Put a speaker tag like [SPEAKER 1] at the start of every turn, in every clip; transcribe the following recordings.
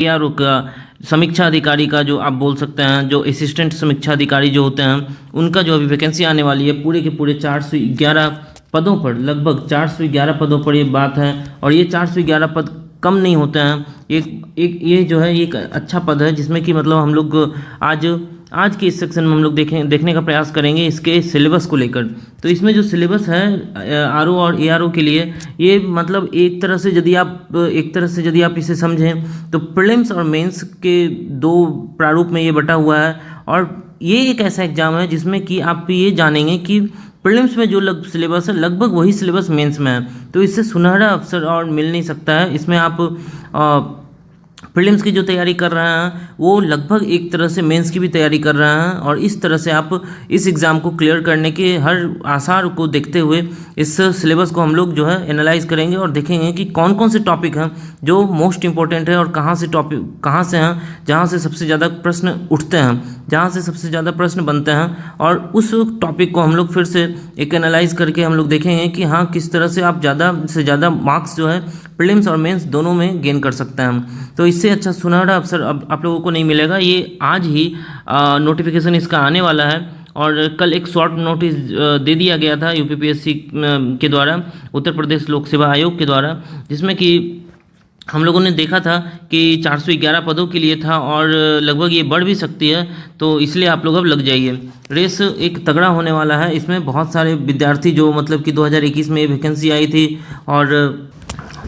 [SPEAKER 1] ARO का समीक्षा अधिकारी का जो आप बोल सकते हैं, जो असिस्टेंट समीक्षा अधिकारी जो होते हैं उनका जो अभी वैकेंसी आने वाली है, पूरे के पूरे 411 पदों पर, लगभग 411 पदों पर ये बात है। और ये 411 पद कम नहीं होते हैं। एक एक ये जो है एक अच्छा पद है जिसमें कि मतलब हम लोग आज के इस सेक्शन में हम लोग देखने का प्रयास करेंगे इसके सिलेबस को लेकर। तो इसमें जो सिलेबस है आरओ और एआरओ के लिए, ये मतलब एक तरह से यदि आप इसे समझें तो प्रीलिम्स और मेंस के दो प्रारूप में ये बटा हुआ है। और ये एक ऐसा एग्जाम है जिसमें कि आप ये जानेंगे कि प्रीलिम्स में जो सिलेबस है लगभग वही सिलेबस मेंस में है। तो इससे सुनहरा अवसर और मिल नहीं सकता है। इसमें आप प्रीलिम्स की जो तैयारी कर रहे हैं वो लगभग एक तरह से मेंस की भी तैयारी कर रहे हैं, और इस तरह से आप इस एग्ज़ाम को क्लियर करने के हर आसार को देखते हुए इस सिलेबस को हम लोग जो है एनालाइज करेंगे और देखेंगे कि कौन कौन से टॉपिक हैं जो मोस्ट इंपॉर्टेंट है, और कहाँ से हैं जहाँ से सबसे ज़्यादा प्रश्न उठते हैं, जहाँ से सबसे ज़्यादा प्रश्न बनते हैं। और उस टॉपिक को हम लोग फिर से एक एनालाइज करके हम लोग देखेंगे कि हाँ किस तरह से आप ज़्यादा से ज़्यादा मार्क्स जो है प्रीलिम्स और मेंस दोनों में गेन कर सकते हैं। तो इससे अच्छा सुनहरा अवसर अब आप लोगों को नहीं मिलेगा। ये आज ही नोटिफिकेशन इसका आने वाला है, और कल एक शॉर्ट नोटिस दे दिया गया था यूपीपीएससी के द्वारा, उत्तर प्रदेश लोक सेवा आयोग के द्वारा, जिसमें कि हम लोगों ने देखा था कि 411 पदों के लिए था और लगभग ये बढ़ भी सकती है। तो इसलिए आप लोग अब लग जाइए, रेस एक तगड़ा होने वाला है। इसमें बहुत सारे विद्यार्थी जो मतलब कि 2021 में वैकेंसी आई थी, और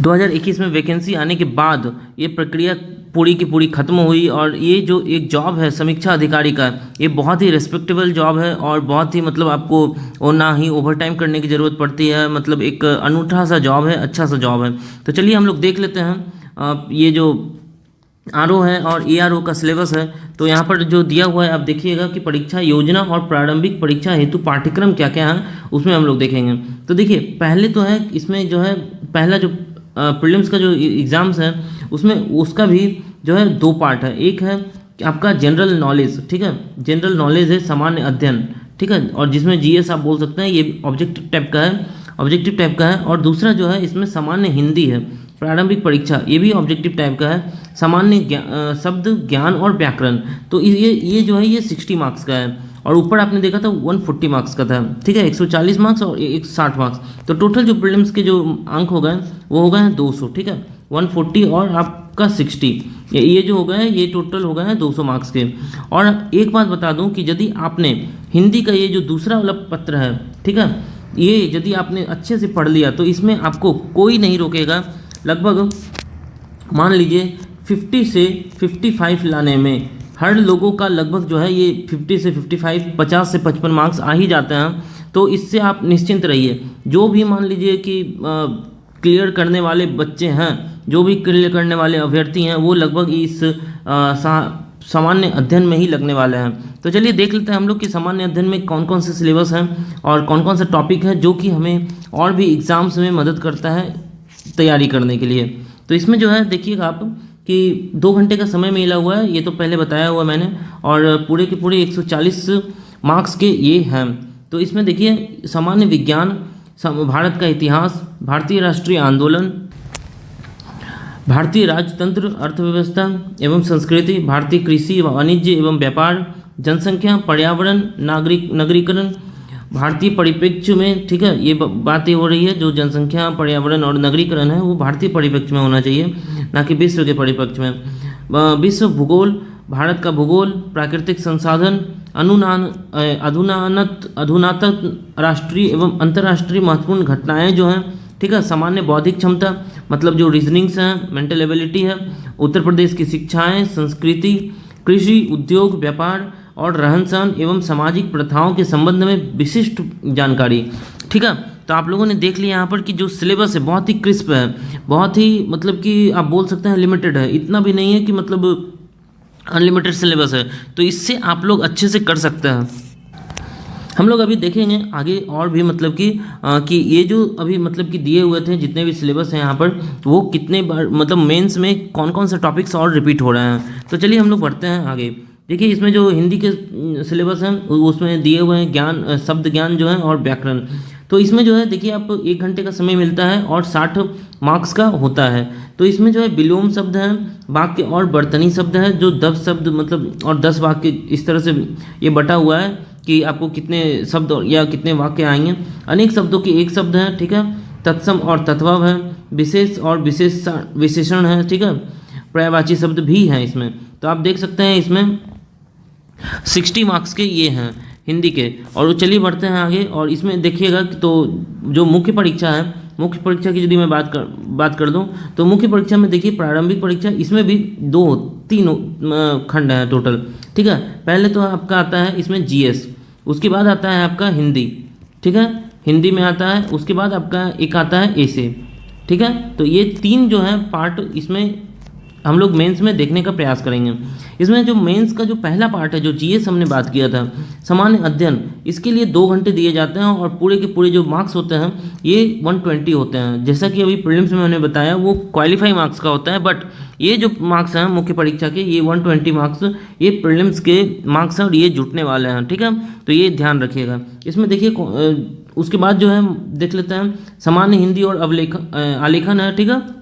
[SPEAKER 1] 2021 में वैकेंसी आने के बाद ये प्रक्रिया पूरी की पूरी ख़त्म हुई। और ये जो एक जॉब है समीक्षा अधिकारी का, ये बहुत ही रिस्पेक्टेबल जॉब है, और बहुत ही मतलब आपको और ना ही ओवर टाइम करने की ज़रूरत पड़ती है। मतलब एक अनूठा सा जॉब है, अच्छा सा जॉब है। तो चलिए हम लोग देख लेते हैं ये जो आरओ है और एआरओ का सिलेबस है। तो यहाँ पर जो दिया हुआ है आप देखिएगा कि परीक्षा योजना और प्रारंभिक परीक्षा हेतु पाठ्यक्रम क्या क्या है, उसमें हम लोग देखेंगे। तो देखिए पहले तो है इसमें जो है पहला जो प्रीलिम्स का जो एग्ज़ाम्स है उसमें उसका भी जो है दो पार्ट है। एक है कि आपका जनरल नॉलेज, ठीक है, जनरल नॉलेज है, सामान्य अध्ययन, ठीक है, और जिसमें जीएस आप बोल सकते हैं, ये ऑब्जेक्टिव टाइप का है। और दूसरा जो है इसमें सामान्य हिंदी है, प्रारंभिक परीक्षा, ये भी ऑब्जेक्टिव टाइप का है, सामान्य शब्द ज्ञान और व्याकरण। तो ये जो है ये 60 मार्क्स का है, और ऊपर आपने देखा था 140 मार्क्स का था, ठीक है, 140 मार्क्स और 160 मार्क्स। तो टोटल जो प्रीलिम्स के जो अंक हो गए वो हो गए हैं 200, ठीक है, 140 और आपका 60, ये जो हो गए हैं ये टोटल हो गए हैं 200 मार्क्स के। और एक बात बता दूं कि यदि आपने हिंदी का ये जो दूसरा वाला पत्र है, ठीक है, ये यदि आपने अच्छे से पढ़ लिया तो इसमें आपको कोई नहीं रोकेगा। लगभग मान लीजिए 50 से 55 लाने में हर लोगों का लगभग जो है ये 50 से 55, 50 से 55 मार्क्स आ ही जाते हैं। तो इससे आप निश्चिंत रहिए। जो भी मान लीजिए कि क्लियर करने वाले बच्चे हैं, जो भी क्लियर करने वाले अभ्यर्थी हैं, वो लगभग इस सामान्य अध्ययन में ही लगने वाले हैं। तो चलिए देख लेते हैं हम लोग कि सामान्य अध्ययन में कौन कौन से सिलेबस हैं और कौन कौन सा टॉपिक है जो कि हमें और भी एग्ज़ाम्स में मदद करता है तैयारी करने के लिए। तो इसमें जो है देखिएगा आप कि 2 घंटे का समय मिला हुआ है, ये तो पहले बताया हुआ मैंने, और पूरे के पूरे 140 मार्क्स के ये हैं। तो इसमें देखिए सामान्य विज्ञान, भारत का इतिहास, भारतीय राष्ट्रीय आंदोलन, भारतीय राजतंत्र, अर्थव्यवस्था एवं संस्कृति, भारतीय कृषि वाणिज्य एवं व्यापार, जनसंख्या, पर्यावरण, नगरीकरण, भारतीय परिप्रेक्ष्य में, ठीक है, ये बातें हो रही है। जो जनसंख्या, पर्यावरण और नगरीकरण है वो भारतीय परिप्रेक्ष्य में होना चाहिए, ना कि विश्व के परिप्रेक्ष्य में। विश्व भूगोल, भारत का भूगोल, प्राकृतिक संसाधन, अधुनातन राष्ट्रीय एवं अंतर्राष्ट्रीय महत्वपूर्ण घटनाएं जो हैं, ठीक है, सामान्य बौद्धिक क्षमता, मतलब जो रीजनिंग्स हैं, मेंटल एबिलिटी है, उत्तर प्रदेश की शिक्षाएं, संस्कृति, कृषि, उद्योग, व्यापार और रहन सहन एवं सामाजिक प्रथाओं के संबंध में विशिष्ट जानकारी, ठीक है। तो आप लोगों ने देख लिया यहाँ पर कि जो सिलेबस है बहुत ही क्रिस्प है, बहुत ही मतलब कि आप बोल सकते हैं लिमिटेड है, इतना भी नहीं है कि मतलब अनलिमिटेड सिलेबस है। तो इससे आप लोग अच्छे से कर सकते हैं। हम लोग अभी देखेंगे आगे और भी मतलब कि ये जो अभी मतलब कि दिए हुए थे जितने भी सिलेबस हैं यहाँ पर, वो कितने बार मतलब मेंस में कौन कौन से टॉपिक्स और रिपीट हो रहे हैं। तो चलिए हम लोग बढ़ते हैं आगे। देखिए इसमें जो हिंदी के सिलेबस हैं उसमें दिए हुए हैं ज्ञान, शब्द ज्ञान जो है और व्याकरण। तो इसमें जो है देखिए आप 1 घंटे का समय मिलता है और 60 मार्क्स का होता है। तो इसमें जो है विलोम शब्द है, वाक्य और बर्तनी शब्द है, जो 10 शब्द मतलब और 10 वाक्य, इस तरह से ये बटा हुआ है कि आपको कितने शब्द या कितने वाक्य आएंगे। अनेक शब्दों के एक शब्द है, ठीक है। तत्सम और तद्भव है, विशेष और विशेषण है, ठीक है। पर्यायवाची शब्द भी हैं इसमें। तो आप देख सकते हैं इसमें 60 मार्क्स के ये हैं हिंदी के। और चलिए बढ़ते हैं आगे, और इसमें देखिएगा कि तो जो मुख्य परीक्षा है, मुख्य परीक्षा की यदि मैं बात कर दूं तो मुख्य परीक्षा में देखिए प्रारंभिक परीक्षा, इसमें भी 2-3 खंड हैं टोटल, ठीक है। पहले तो आपका आता है इसमें जीएस, उसके बाद आता है आपका हिंदी, ठीक है, हिंदी में आता है। उसके बाद आपका एक आता है एसे, ठीक है। तो ये 3 जो है पार्ट इसमें हम लोग मेंस में देखने का प्रयास करेंगे। इसमें जो मेंस का जो पहला पार्ट है, जो जीएस हमने बात किया था, सामान्य अध्ययन, इसके लिए 2 घंटे दिए जाते हैं और पूरे के पूरे जो मार्क्स होते हैं ये 120 होते हैं। जैसा कि अभी प्रीलिम्स में मैंने बताया वो क्वालिफाई मार्क्स का होता है, बट ये जो मार्क्स हैं मुख्य परीक्षा के, ये 120 मार्क्स ये प्रीलिम्स के मार्क्स हैं और ये जुटने वाले हैं, ठीक है। तो ये ध्यान रखिएगा। इसमें देखिए उसके बाद जो है देख लेते हैं सामान्य हिंदी और आलेखन है, ठीक है।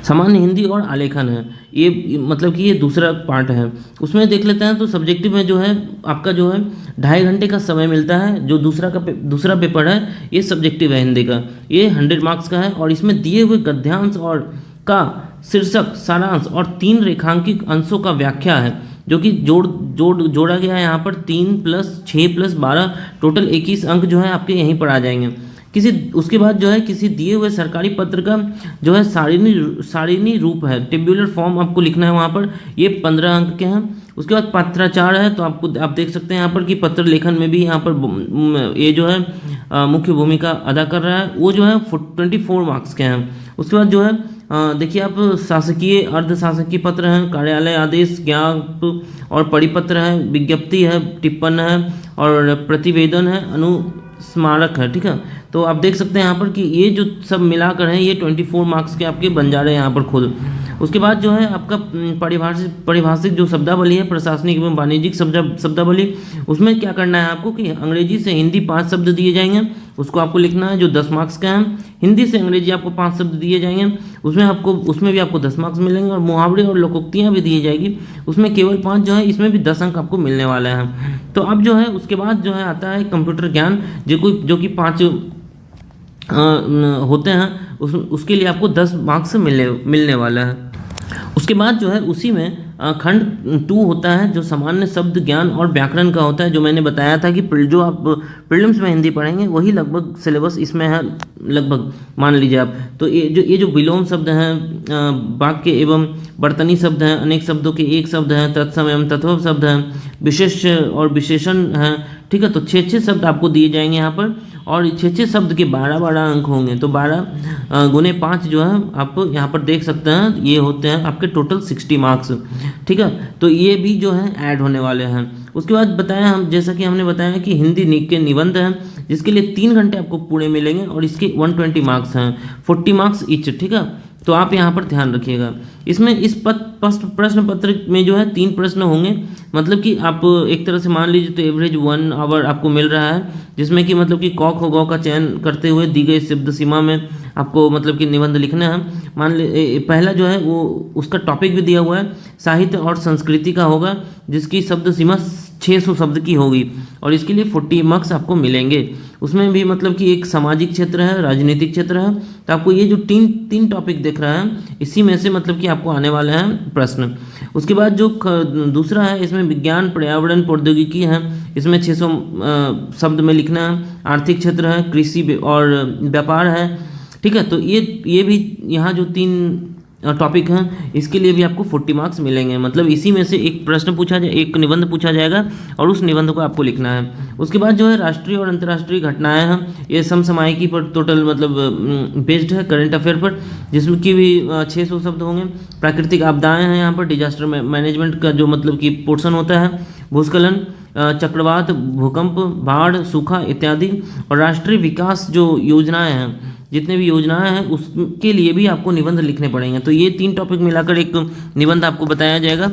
[SPEAKER 1] सामान्य हिंदी और आलेखन है, ये मतलब कि ये दूसरा पार्ट है। उसमें देख लेते हैं तो सब्जेक्टिव में जो है आपका जो है 2.5 घंटे का समय मिलता है। जो दूसरा पेपर है ये सब्जेक्टिव है हिंदी का, ये 100 मार्क्स का है। और इसमें दिए हुए गद्यांश और का शीर्षक, सारांश और 3 रेखांकित अंशों का व्याख्या है, जो कि जोड़ा गया है यहाँ पर 3 + 6 + 12 टोटल 21 अंक जो है आपके यहीं पर आ जाएंगे। उसके बाद जो है किसी दिए हुए सरकारी पत्र का जो है सारिणी रूप है, टेब्यूलर फॉर्म आपको लिखना है वहाँ पर, ये 15 अंक के हैं। उसके बाद पत्राचार है, तो आप देख सकते हैं यहाँ पर कि पत्र लेखन में भी यहाँ पर ये जो है मुख्य भूमिका अदा कर रहा है, वो जो है 24 मार्क्स के हैं। उसके बाद जो है देखिए आप शासकीय अर्धशासकीय पत्र हैं, कार्यालय आदेश, ज्ञाप और परिपत्र है, विज्ञप्ति है, टिप्पण है और प्रतिवेदन है, अनुस्मारक है, ठीक है। तो आप देख सकते हैं यहाँ पर कि ये जो सब मिलाकर हैं ये 24 मार्क्स के आपके बन जा रहे हैं यहाँ पर खुद। उसके बाद जो है आपका परिभाषिक जो शब्दावली है, प्रशासनिक एवं वाणिज्यिक शब्दावली, उसमें क्या करना है आपको कि अंग्रेजी से हिंदी 5 शब्द दिए जाएंगे, उसको आपको लिखना है, जो 10 मार्क्स का है। हिंदी से अंग्रेजी आपको 5 शब्द दिए जाएंगे, उसमें भी आपको 10 मार्क्स मिलेंगे। और मुहावरे और लोकोक्तियाँ भी दी जाएगी, उसमें केवल 5 जो है, इसमें भी 10 अंक आपको मिलने वाले हैं। तो अब जो है उसके बाद जो है आता है कंप्यूटर ज्ञान, जो कि 5 होते हैं, उसके लिए आपको 10 मार्क्स मिलने वाला है। उसके बाद जो है उसी में खंड 2 होता है, जो सामान्य शब्द ज्ञान और व्याकरण का होता है। जो मैंने बताया था कि जो आप प्रीलिम्स में हिंदी पढ़ेंगे वही लगभग सिलेबस इसमें है, लगभग मान लीजिए आप। तो ये जो विलोम शब्द हैं, वाक्य एवं बर्तनी शब्द हैं, अनेक शब्दों के एक शब्द हैं, तत्सम एवं तद्भव शब्द हैं, विशेष और विशेषण हैं, ठीक है। तो 6 शब्द आपको दिए जाएंगे यहाँ पर, और 6 शब्द के 12 अंक होंगे। तो 12 × 5 जो है आप यहाँ पर देख सकते हैं, ये होते हैं आपके टोटल 60 मार्क्स, ठीक है। तो ये भी जो है ऐड होने वाले हैं। उसके बाद बताया हम, जैसा कि हमने बताया कि हिंदी के निबंध हैं, जिसके लिए 3 घंटे आपको पूरे मिलेंगे और इसके 120 मार्क्स हैं, 40 मार्क्स ईच, ठीक है। तो आप यहाँ पर ध्यान रखिएगा। इसमें इस प्रश्न पत्र में जो है 3 प्रश्न होंगे, मतलब कि आप एक तरह से मान लीजिए तो एवरेज 1 आवर आपको मिल रहा है, जिसमें कि मतलब कि क ख ग का चयन करते हुए दी गई शब्द सीमा में आपको मतलब कि निबंध लिखना है। मान ली पहला जो है वो उसका टॉपिक भी दिया हुआ है, साहित्य और संस्कृति का होगा, जिसकी शब्द सीमा 600 शब्द की होगी और इसके लिए 40 मार्क्स आपको मिलेंगे। उसमें भी मतलब कि एक सामाजिक क्षेत्र है, राजनीतिक क्षेत्र है। तो आपको ये जो तीन टॉपिक दिख रहा है, इसी में से मतलब कि आपको आने वाले हैं प्रश्न। उसके बाद जो दूसरा है, इसमें विज्ञान, पर्यावरण, प्रौद्योगिकी है, इसमें 600 शब्द में लिखना है। आर्थिक क्षेत्र है, कृषि और व्यापार है, ठीक है। तो ये भी यहाँ जो 3 टॉपिक हैं, इसके लिए भी आपको 40 मार्क्स मिलेंगे। मतलब इसी में से एक प्रश्न एक निबंध पूछा जाएगा और उस निबंध को आपको लिखना है। उसके बाद जो है राष्ट्रीय और अंतर्राष्ट्रीय घटनाएं हैं, ये समसामयिकी पर टोटल मतलब बेस्ड है, करंट अफेयर पर, जिसमें कि भी 600 शब्द होंगे। प्राकृतिक आपदाएं हैं, यहाँ पर डिजास्टर मैनेजमेंट का जो मतलब कि पोर्शन होता है, भूस्खलन, चक्रवात, भूकंप, बाढ़, सूखा इत्यादि। और राष्ट्रीय विकास जो योजनाएं हैं, जितने भी योजनाएं हैं, उसके लिए भी आपको निबंध लिखने पड़ेंगे। तो ये 3 टॉपिक मिलाकर एक निबंध आपको बताया जाएगा।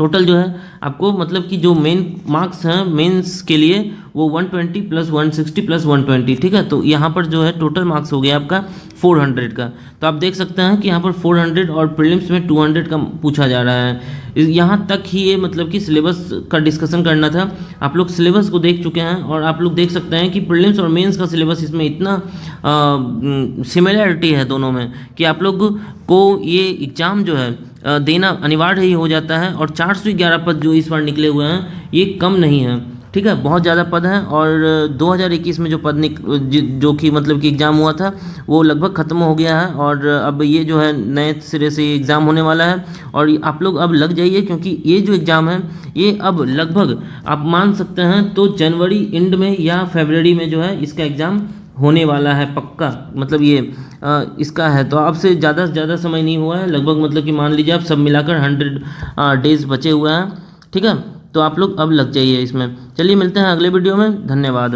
[SPEAKER 1] टोटल जो है आपको मतलब कि जो मेन मार्क्स हैं मेंस के लिए वो 120 प्लस 160 प्लस 120, ठीक है। तो यहाँ पर जो है टोटल मार्क्स हो गया आपका 400 का। तो आप देख सकते हैं कि यहाँ पर 400 और प्रीलिम्स में 200 का पूछा जा रहा है। यहाँ तक ही ये मतलब कि सिलेबस का डिस्कशन करना था। आप लोग सिलेबस को देख चुके हैं और आप लोग देख सकते हैं कि प्रीलिम्स और मेंस का सिलेबस इसमें इतना सिमिलैरिटी है दोनों में कि आप लोग को ये एग्ज़ाम जो है देना अनिवार्य ही हो जाता है। और 411 पद जो इस बार निकले हुए हैं ये कम नहीं है, ठीक है, बहुत ज़्यादा पद हैं। और 2021 में जो पद जो कि मतलब कि एग्ज़ाम हुआ था वो लगभग ख़त्म हो गया है और अब ये जो है नए सिरे से एग्ज़ाम होने वाला है। और आप लोग अब लग जाइए क्योंकि ये जो एग्ज़ाम है ये अब लगभग आप मान सकते हैं तो जनवरी एंड में या फरवरी में जो है इसका एग्ज़ाम होने वाला है पक्का। मतलब ये इसका है तो अब से ज़्यादा समय नहीं हुआ है, लगभग मतलब कि मान लीजिए आप सब मिलाकर 100 डेज़ बचे हुए हैं, ठीक है। तो आप लोग अब लग जाइए इसमें। चलिए मिलते हैं अगले वीडियो में, धन्यवाद।